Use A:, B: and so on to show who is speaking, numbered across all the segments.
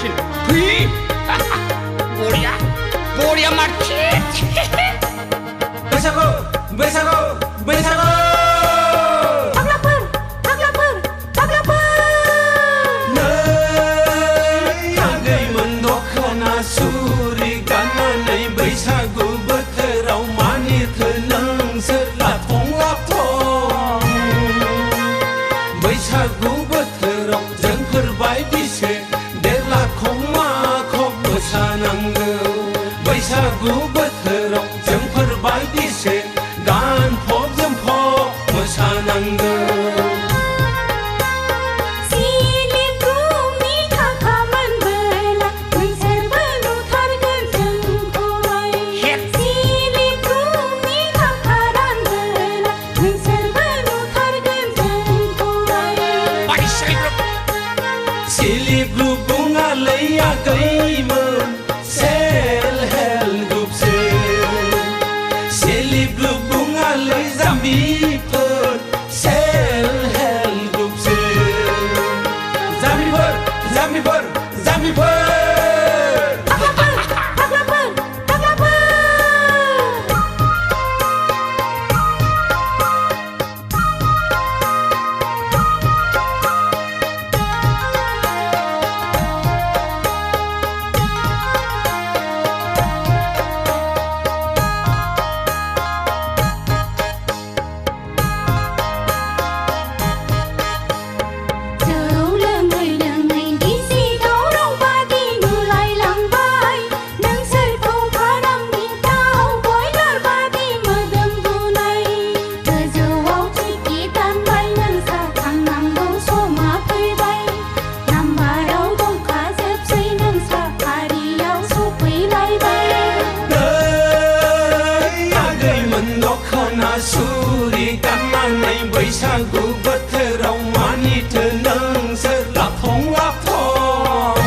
A: মারছেন বড়িয়া বড়িয়া মারছেন
B: बैसागु बैसागु बैसागु सुरि गाननानै बैसागु बोथोराव मानिथो नोंसोर लाथं लाथं बैसागु बोथोराव जोंफोर बायदिसो देरलाखं माखं मोसानांगौ बैसागु बोथोराव जोंफोर बायदिसो गानफब जोमफब मोसानांगौ सुरि गाननानै बैसागु बोथोराव मानिथो नोंसोर लाथं लाथं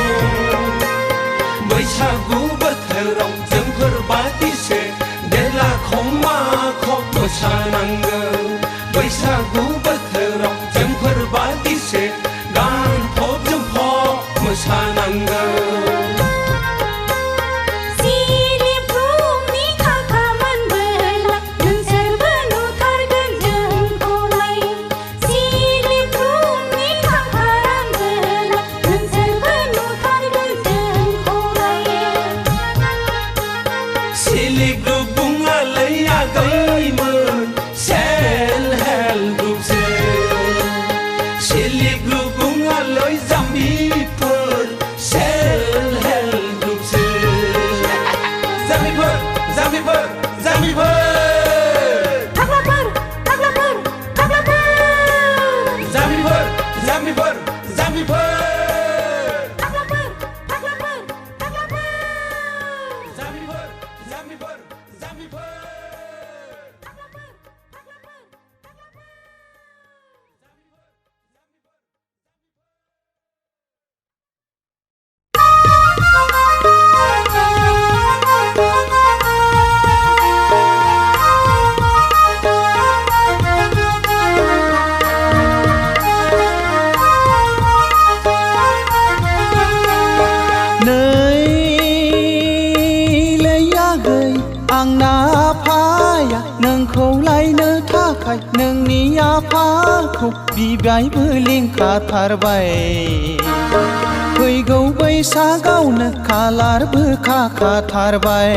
B: बैसागु बोथोराव जोंफोर बादिसो देरलाखं माखं मोसानांगौ बैसागु बोथोराव जोंफोर बादिसो गानफब जोमफब मोसानांगौ नोंनि आफाखौ बिबायबो लिंखाथारबाय फैगौ बैसागावनो कालारबो खाखाथारबाय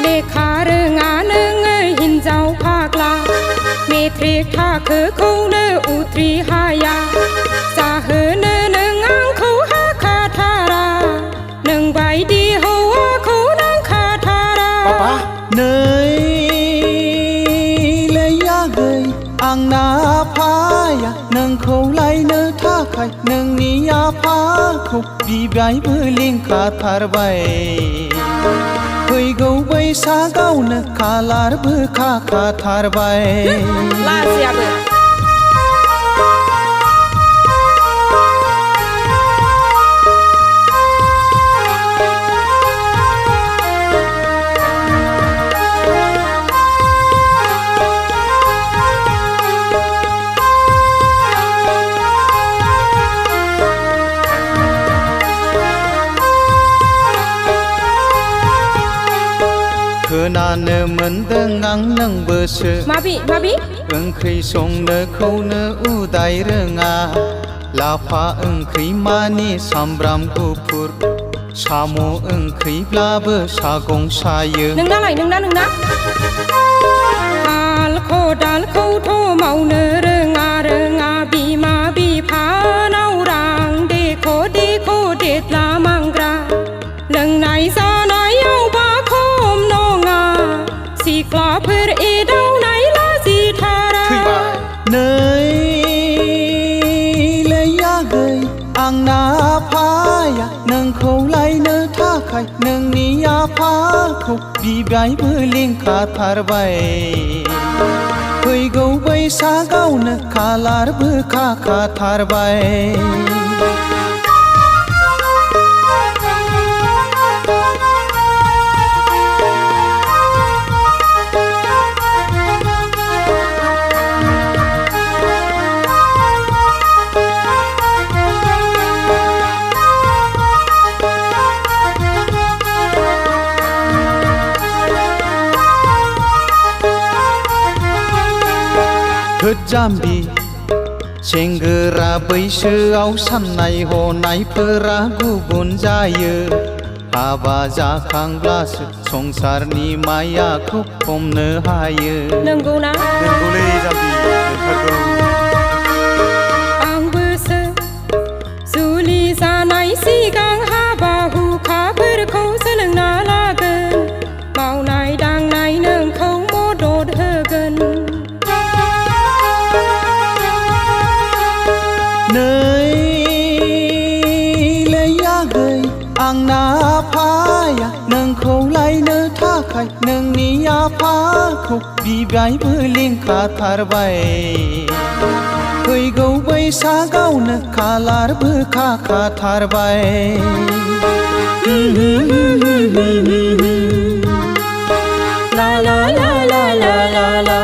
C: लेखा रोङा नोङो हिन्जाव फाग्ला मेट्रिक थाखोखौनो उथ्रिहाया जाहोनो नों आंखौ हाखाथारा नों बायदि हौवाखौ नांखाथारा
D: आंना आफाया नोंखौ लायनो थाखाय नोंनि आफाखौ बिबायबो लिंखाथारबाय फैगौ बैसागावनो कालारबो खाखाथारबाय
C: लाजियाबो
B: जानो मोनदों आं नोंबोसो
C: माबि
B: ओंख्रि संनोखौनो उदाय रोङा लाफा ओंख्रि मानि सामब्राम गुफुर साम' ओंख्रिब्लाबो सागं सायो
C: नोंना हाल खदालखौथ' मावनो रोङा बिमा बिफानाव रां देख' देदला मांग्रा लोंनाय जानायावबा खम नङा सिख्लाफोर एदावनाय लाजिथारा
B: नैलै आगै आंना आफाया नोंखौ लायनो थाखाय नोंनि आफाखौ बिबायबो लिंखाथारबाय फैगौ बैसागावनो खालारबो खाखाथारबाय जाम्बि सेंग्रा बैसोआव साननाय हनायफोरा गुबुन जायो हाबा जाखांब्लासो संसारनि मायाखौ हमनो हायो
C: नंगौना
B: नंगौलै जाम्बि नंथारगौ
C: आंबोसो जुलि जानाय सिगां हाबा हुखाफोरखौ सोलोंना लागोन मावनाय दांनाय नोंखौ मदद होगोन
B: नैलै आगै आंना आफाया नोंखौ लायनो थाखाय नोंनि आफाखौ बिबायबो लिंखाथारबाय फैगौ बैसागावनो खालारबो खाखाथारबाय ला ला ला ला ला ला ला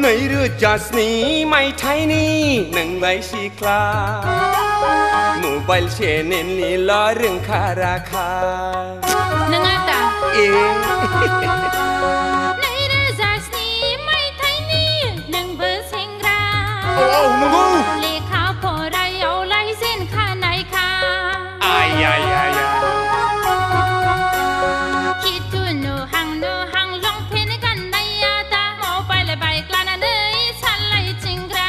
A: नैरोजास्नि मायथाइनि नोंलाय सिख्ला मबाइल चेनेलनिल' रोंखा राखा
E: नोङा दा
A: ए
E: नैरोजास्नि मायथाइनि नोंबो सेंग्रा
A: औ नंगौ
E: लेखा फरायावलाय जेनखानायखा
A: आय
E: खिथु नुहां लंपेन्ट गाननाया दा मबाइल बाइक लानानै सालायथिंग्रा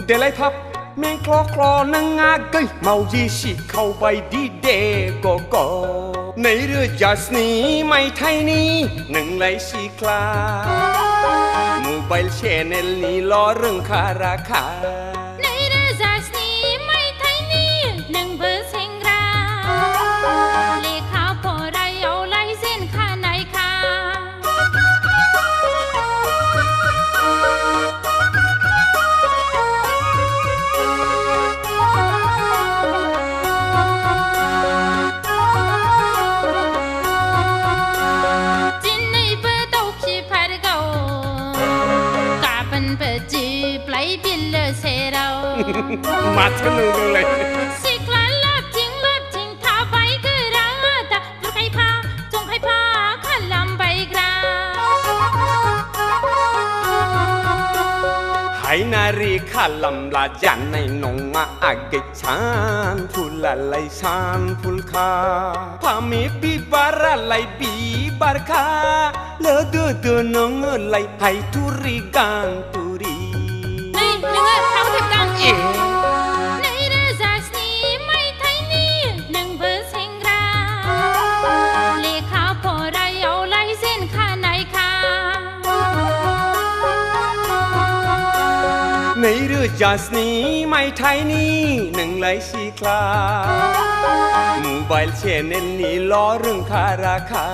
A: देलायफब मेंख्ल' नों आगै मावजि सिखाव बायदि दे गग' नैरोजास्नि मायथाइनि नोंलाय सिख्ला मबाइल चेनेलनिल' रोंखा राखा
E: नैरोजास्नि मायथाइनि नोंबो सेंग्रा लेखा फरायावलाय जेनखानायखा दिनैबो दाउखिफारगौ गाबोनबो दिब्लाय बिलो सेराव
A: माथो नोंलाय
E: सिख्ला लाबथिं थाबाय गोरा दा बुरखायफा जंखायफा खालामबायग्रा
A: हायनारि खालामब्ला जानाय नङा आगै सानफुलालाय सानफुलखा फामे बिबारालाय बिबारखा लोदोदो नोङोलाय हायथुरि गानथुरि
E: नोङो थाव थेबगां नैरोजास्नि मायथाइनि नोंबो सेंग्रा लेखा फरायावलाय जेनखानायखा
A: नैरोजास्नि मायथाइनि नोंलाय सिख्ला मबाइल चेनेलनिल' रोंखा राखा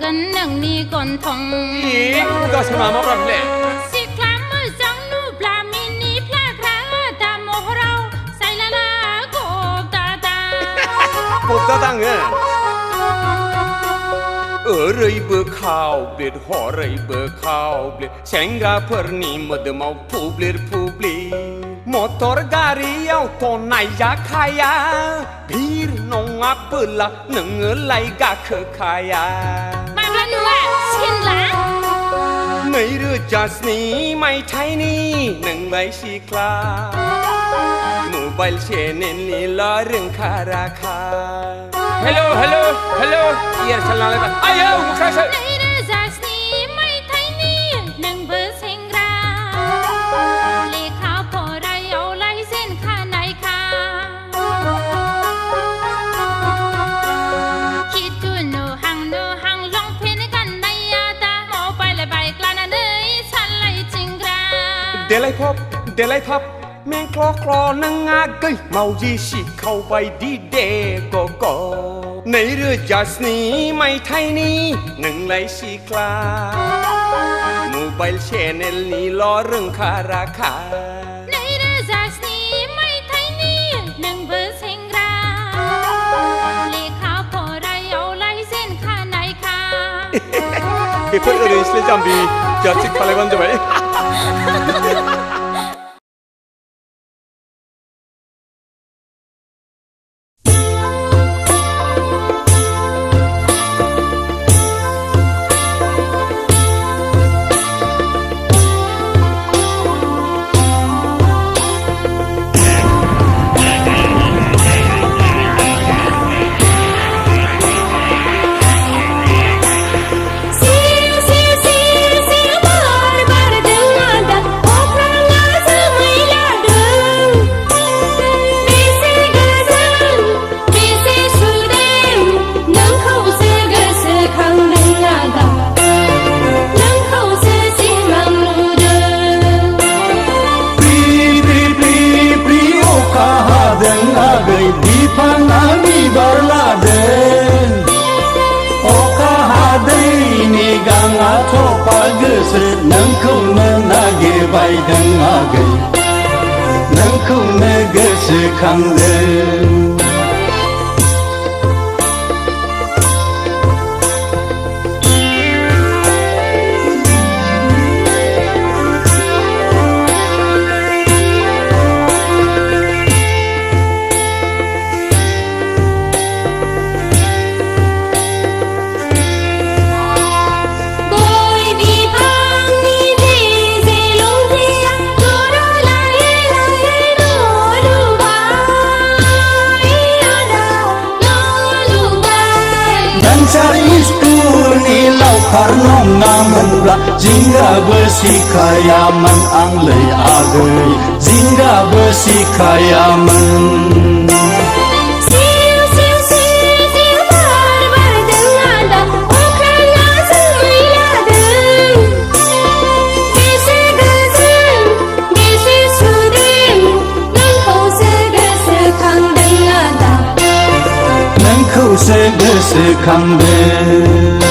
E: กันหนึ่งนี่ก่อนทอง
A: อีกก็สมามาปรับเลย
E: สิคลามมือจังนูปลามินีพลาคราตามโมเราใส่ละลากบตาตา
A: กบตาตั้งเงินเลยเบอร์ข้าวเบลดหอเลยเบอร์ข้าวเบลดแสงกาเพอร์นี่มดเมาผู้เบลดผู้เบลดมอเตอร์การีเอาตอนไหนอยากขายาพีร์น้องอับเปล่าหนึ่งไหลกาเคขายา
E: มาละหนูอ่ะชินละ
A: ไม่รู้จักนี่ไม่ใช่นี่หนึ่งใบสีคลาโมบายเชนนี่ล้อเรื่องค่าราคา Hello Hello Hello เอียร์ฉันลาเลยป่ะอ้าวมุขใช่
E: ในเรื่องจากนี้ไม่ไทยนี่หนึ่งเบอร์เซ็งราเลขาพอไรเอาไล่เส้นค่าไหนค่ะคิดดูโนหังลองเพนกันในยาตาหมอไปเลยใบกลานาเนยฉันไล่จริงรา
A: เดลัยพบเดลัยทับแมงคลอคลอนังงาเกยเมายีสิเข้าไปดีเดก็ในเรื่องจัสนี้ไม่ไทยนี่หนึ่งไหลสีคลาโมบายเชนนี่ล้อเรื่องค่าราคา
E: ในเรื่องจากนี้ไม่ไทยนี่หนึ่งเบอร์เซ็งราเลขาพอไรเอาไล่เส้นค่าไหนค่ะ
A: เพื่อนเรื่องสเลจำบีจัดสิกพลังวันจะไป
D: नोंखौनो गोसोखांदों Karena namun lah jingga besi kayaman anglai agai jingga besi kayaman Nengkau segesekangdeng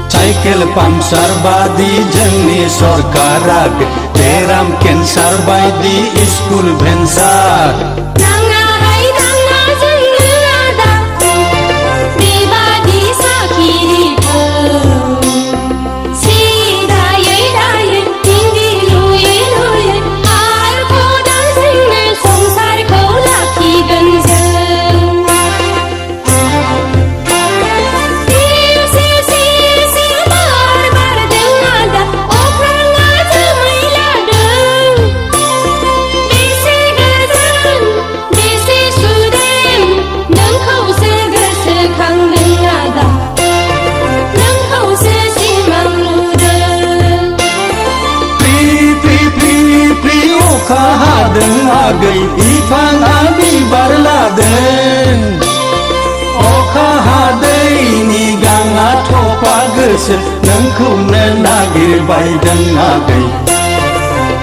D: Cycle pamsar badi jengni sorkarak Beram kensar baidi iskul bensar
E: Nanga hai nanga jengni ada Pribadi sakiri po Si daye tinggi luye Ar ko dan jengni samsar ko laki ganjeng Kahadeng agai ipang abi barlad
D: गोसो नोंखौनो नागिरबायदों आगै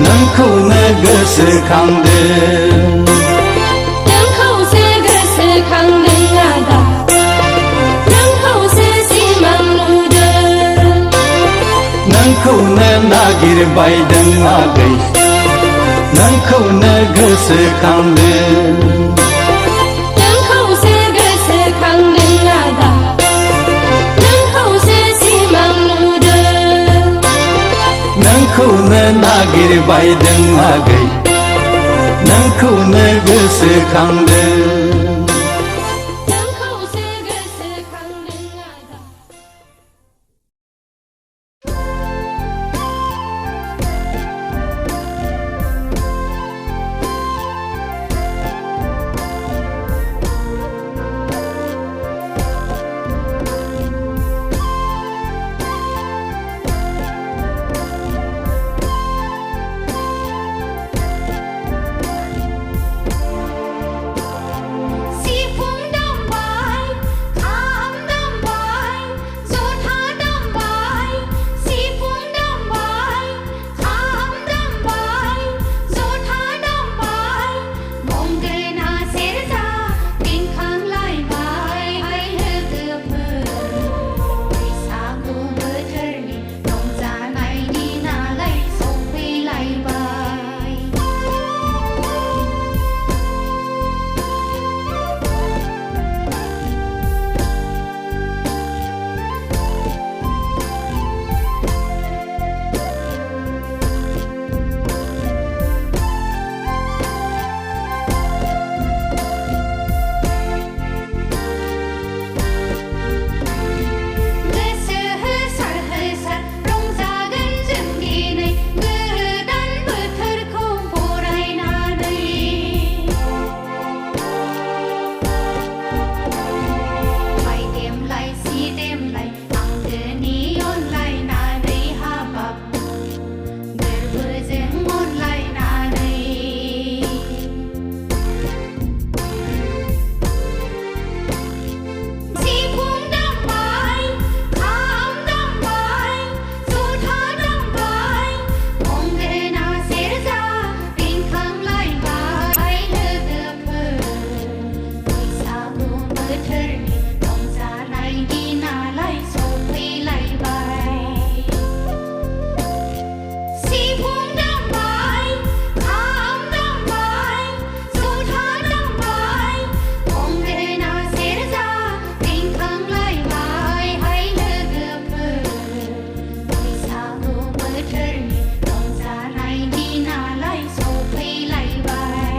D: नोंखौनो गोसोखांदों
B: नोंखौसो गोसोखांदों आदा नोंखौसो सिमां नुदों
D: नोंखौनो नागिरबायदों आगै नोंखौनो गोसोखांदों
B: नोंखौसो गोसोखांदों आदा नोंखौसो सिमां नुदों
D: नोंखौनो नागिरबायदों आगै नोंखौनो गोसोखांदों
B: नोंखौसो गोसोखांदों आदा
E: सिफुं दामबाय खाम दामबाय जथा दामबाय सिफुं दामबाय खाम दामबाय जथा दामबाय गंगोना सेरजा रिंखांलायबाय लोगोफोर बैसागु बोथोरनि रंजानाय दिनालाय सफैलायबाय गोसो होसार होसार रंजागोन जों दिनै गोदान बोथोरखौ बरायनानै माइ देमलाय सि देमलाय आंगोनि अनलायनानै हाबाब गोरबोजों अनलायनानै सिफुं दामबाय खाम दामबाय जथा दामबाय गंगोना सेरजा रिंखांलायबाय लोगोफोर बैसागु बोथोरनि रंजानाय दिनालाय सफैलायबाय सिफुं दामबाय खाम दामबाय जथा दामबाय गंगोना सेरजा रिंखांलायबाय लोगोफोर बैसागु बोथोरनि रंजानाय दिनालाय सफैलायबाय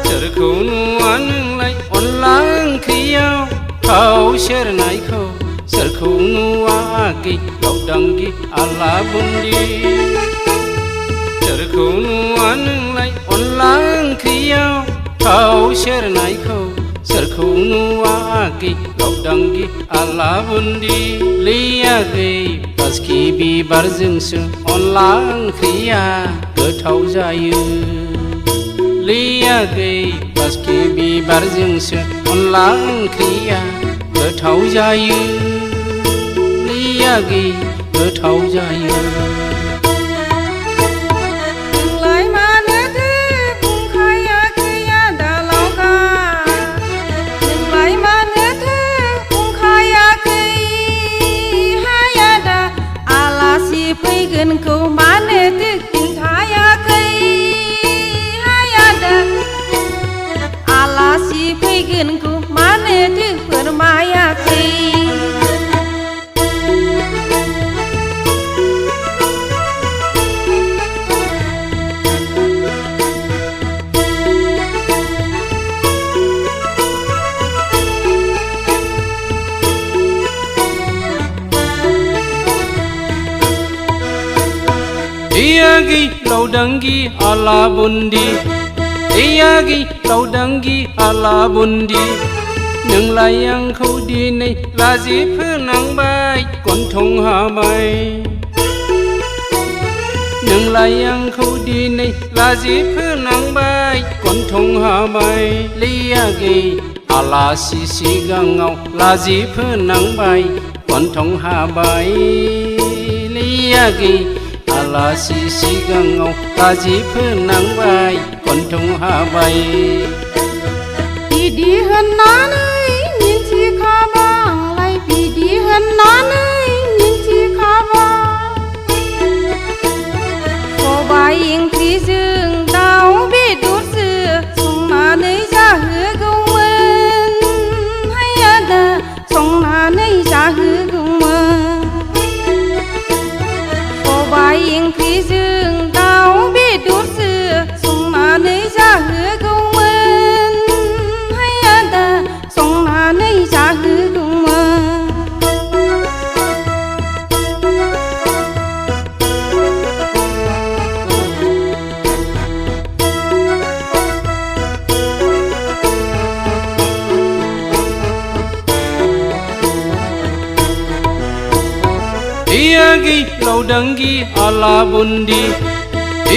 F: सोरखौ नुवा नोंलाय अनला ओंख्रियाव थाव सेरनायखौ सोरखौ नुवा आगै गावदांगि आला बुन्दि सोरखौ नुवा नोंलाय अनला ओंख्रियाव थाव सेरनायखौ सोरखौ नुवा आगै गावदांगि आला बुन्दि लैयागै बासखि बिबारजोंसो अनला ओंख्रिया गोथाव जायो लैयागै बासखि बिबारजोंसो अनला ओंख्रिया गोथाव जायो लैयागै गोथाव जायो
C: नोंलाय मानोथो बुंखायाखै आदा लावगा नोंलाय मानोथो बुंखायाखै हाय आदा आलासि फैगोनखौ मानोथो खिन्थायाखै हाय आदा आलासि फैगोनखौ मानोथो फोरमायाखै
F: Iyagi laudangi ala bundi Iyagi laudangi ala bundi Nोंलाय आंखौ दिनै लाजि फोनांबाय गन्थं हाबाय नोंलाय आंखौ दिनै लाजि फोनांबाय गन्थं हाबाय लैयागै आलासि सिगाङाव लाजि फोनांबाय गन्थं हाबाय लैयागै आलासि सिगाङाव लाजि फोनांबाय गन्थं हाबाय
C: बिदि होननानै मिन्थिखाबा आंलाय बिदि होननानै मिन्थिखाबा सबाय ओंख्रिजों दाउ बेदरसो संनानै जाहोगौमोन हाय आदा संनानै जाहोगौमोन सबाय ओंख्रिजों दाउ बेदरसो संनानै जाहोगौमोन हाय आदा संनानै जाहोगौमोन
F: Iyagi laudangi ala bundi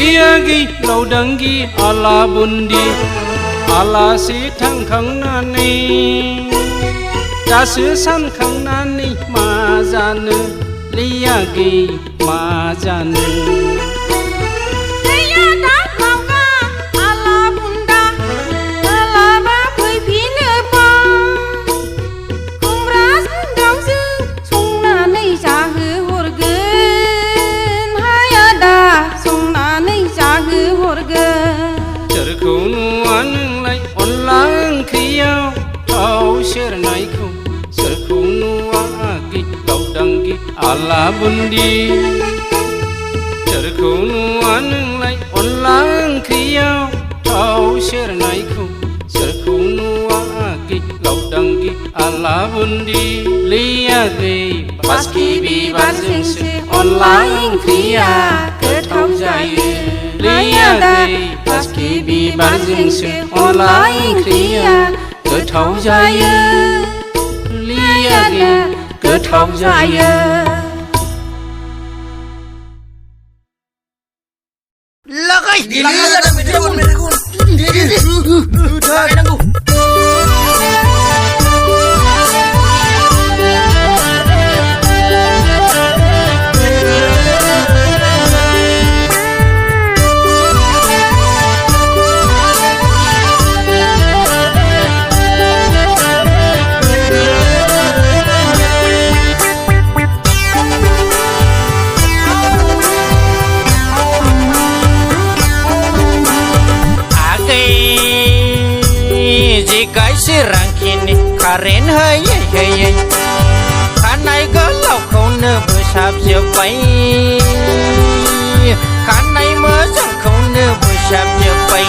F: Iyagi laudangi ala bundi Alasi थांखांनानै दासो सानखांनानै मा जानो लैयागै मा जानो सोरखौ नुवा नोंलाय अनला ओंख्रियाव थाव सेरनायखौ सोरखौ नुवा आगै लावदांगि आला बुन्दि सोरखौ नुवा नोंलाय अनला ओंख्रियाव थाव सेरनायखौ सोरखौ नुवा आगै लावदांगि आला बुन्दि लैयागै बासकि बिबारजोंसो अनला ओंख्रिया गोथाव जायो लैयागै बासकि बिबारजोंसो अनला ओंख्रिया गोथाव जायो लैयागै गोथाव जायो
G: Lakai, rangkini karen hayai hayai kanai galau khauno बोसाबजोब्बाय kanai मोजां खौनो बोसाबजोब्बाय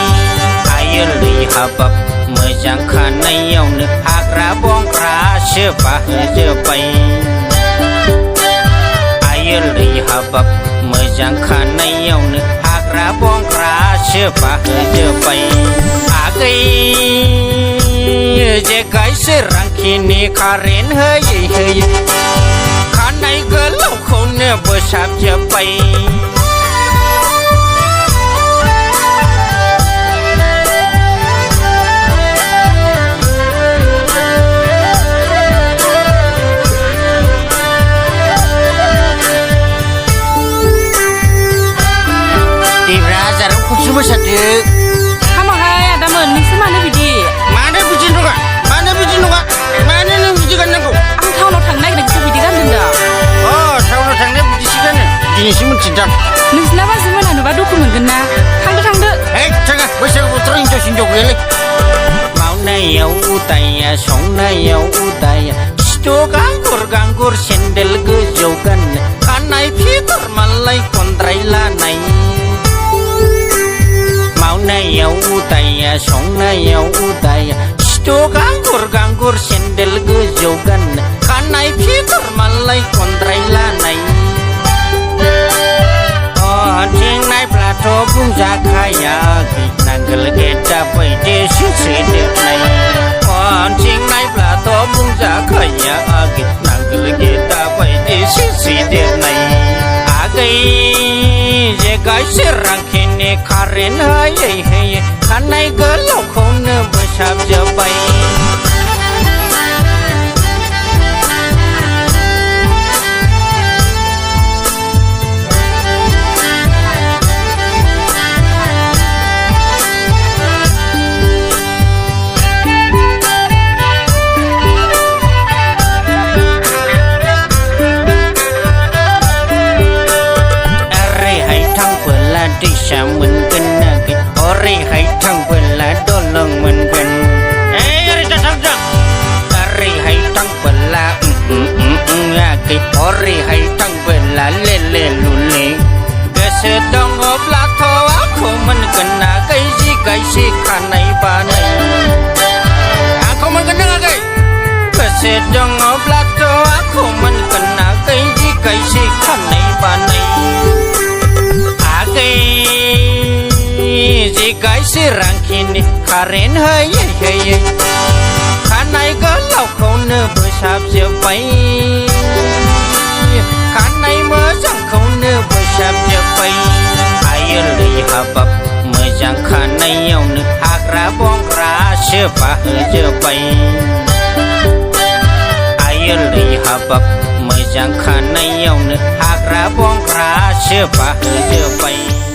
G: आयोलै हाबाब मोजां खानायावनो हाग्रा बंग्रासो बाहोजोब्बाय आयोलै हाबाब मोजां खानायावनो हाग्रा बंग्रासो बाहोजोब्बाय आगै जे गायसे रांखिनि कारेन होयै होयै खानाय गोलावखौनो बोसाबजोब्बाय दिब्रा जारां खौसो मोसादो
C: हामाहाय आदामोन नोंसो मानो बिदि
G: मानो नों बिदि गाननांगौ
C: आं टाउनाव थांनो नागिरदोंसो बिदि गानदों दा
G: टाउनाव थांनाया बिदिसो गानो दिनैसो मिथिदों
C: नोंसिना बाजैमोनहा नुबा दुखु मोनगोन ना थांदो
G: थाङा बैसागु बोथोराव हिनजाव गैयालै मावनायाव उदाया संनायाव उदाया खिथु गांगुर सेन्देल गोजौ गाननो खानाय फिगर मालाय खनद्राय लानाय मावनायाव उदाया संनायाव उदाया खिथु गांगुर सेन्देल गोजौ गाननो खानाय फिगर मालाय खनद्राय लानाय kaya nanggel kita bayi sisi dek Pancing naik plato bungsa kaya nanggel kita bayi sisi dek Agai jegai serang kini karen hai kanai gelau kone besap jabai mình kinh cái ori hay thăng bên là đô lần mình bên ê ra thăng ra ori hay thăng bên là cái ori hay thăng bên là lê lê lùn lê cái sự đông ốp là thô áo của mình cần là cái gì khả này bà này không mình cần là cái sự đông ốp là thô áo của mình cần là cái gì khả này bà này Jika serang kini karen hai Kanai galau kau ne besap jepai Kanai mejang kau ne besap jepai Air li habab mejang kanai yau ne Hakra bong ra sepah jepai Air li habab mejang kanai yau ne Hakra bong ra sepah jepai